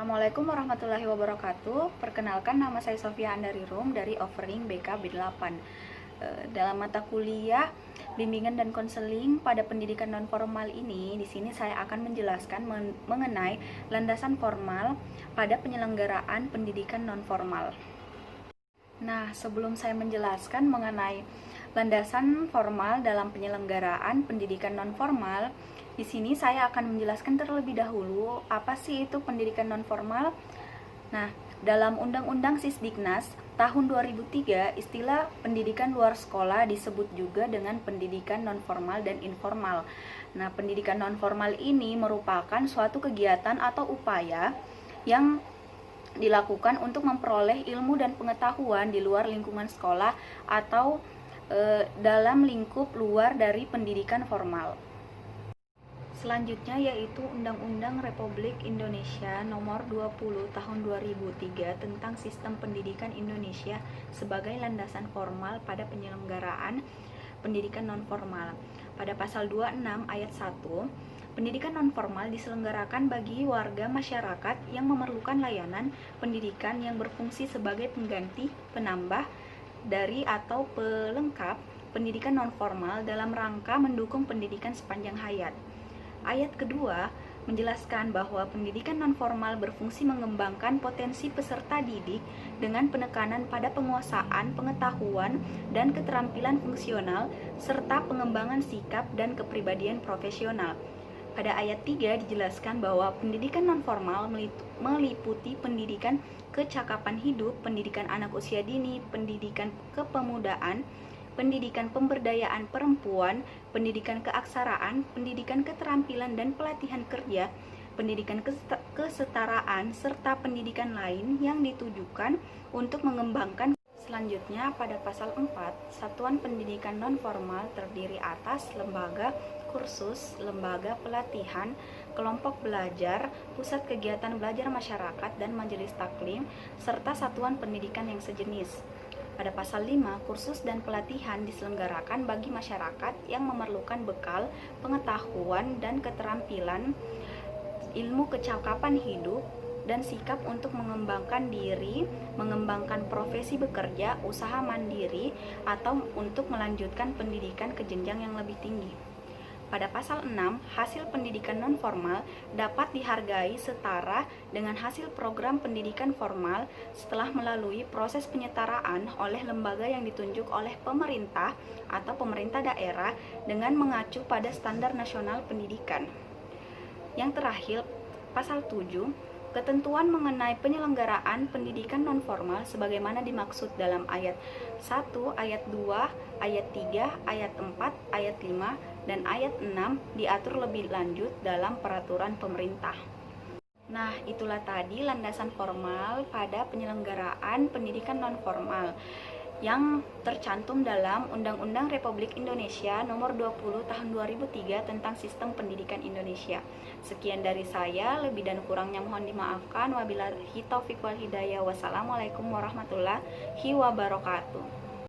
Assalamualaikum warahmatullahi wabarakatuh. Perkenalkan, nama saya Sofia Andarirum dari Offering BK B8. Dalam mata kuliah bimbingan dan konseling pada pendidikan nonformal ini, di sini saya akan menjelaskan mengenai landasan formal pada penyelenggaraan pendidikan nonformal. Nah, sebelum saya menjelaskan mengenai landasan formal dalam penyelenggaraan pendidikan nonformal, di sini saya akan menjelaskan terlebih dahulu apa sih itu pendidikan nonformal. Nah, dalam Undang-Undang Sisdiknas tahun 2003, istilah pendidikan luar sekolah disebut juga dengan pendidikan nonformal dan informal. Nah, pendidikan nonformal ini merupakan suatu kegiatan atau upaya yang dilakukan untuk memperoleh ilmu dan pengetahuan di luar lingkungan sekolah atau dalam lingkup luar dari pendidikan formal. Selanjutnya yaitu Undang-Undang Republik Indonesia Nomor 20 Tahun 2003 tentang Sistem Pendidikan Indonesia sebagai landasan formal pada penyelenggaraan pendidikan nonformal. Pada pasal 26 ayat 1, pendidikan nonformal diselenggarakan bagi warga masyarakat yang memerlukan layanan pendidikan yang berfungsi sebagai pengganti, penambah dari atau pelengkap pendidikan nonformal dalam rangka mendukung pendidikan sepanjang hayat. Ayat kedua menjelaskan bahwa pendidikan nonformal berfungsi mengembangkan potensi peserta didik dengan penekanan pada penguasaan pengetahuan dan keterampilan fungsional serta pengembangan sikap dan kepribadian profesional. Pada ayat 3 dijelaskan bahwa pendidikan nonformal meliputi pendidikan kecakapan hidup, pendidikan anak usia dini, pendidikan kepemudaan, pendidikan pemberdayaan perempuan, pendidikan keaksaraan, pendidikan keterampilan dan pelatihan kerja, pendidikan kesetaraan, serta pendidikan lain yang ditujukan untuk mengembangkan. Selanjutnya, pada pasal 4, satuan pendidikan nonformal terdiri atas lembaga kursus, lembaga pelatihan, kelompok belajar, pusat kegiatan belajar masyarakat dan majelis taklim, serta satuan pendidikan yang sejenis. Pada pasal 5, kursus dan pelatihan diselenggarakan bagi masyarakat yang memerlukan bekal, pengetahuan, dan keterampilan, ilmu kecakapan hidup, dan sikap untuk mengembangkan diri, mengembangkan profesi bekerja, usaha mandiri, atau untuk melanjutkan pendidikan ke jenjang yang lebih tinggi. Pada pasal 6, hasil pendidikan nonformal dapat dihargai setara dengan hasil program pendidikan formal setelah melalui proses penyetaraan oleh lembaga yang ditunjuk oleh pemerintah atau pemerintah daerah dengan mengacu pada standar nasional pendidikan. Yang terakhir, pasal 7, ketentuan mengenai penyelenggaraan pendidikan nonformal sebagaimana dimaksud dalam ayat 1, ayat 2, ayat 3, ayat 4, ayat 5, dan ayat 6 diatur lebih lanjut dalam peraturan pemerintah. Nah, itulah tadi landasan formal pada penyelenggaraan pendidikan nonformal yang tercantum dalam Undang-Undang Republik Indonesia Nomor 20 Tahun 2003 tentang Sistem Pendidikan Indonesia. Sekian dari saya, lebih dan kurangnya mohon dimaafkan. Wabillahi taufiq wal hidayah. Wassalamualaikum warahmatullahi wabarakatuh.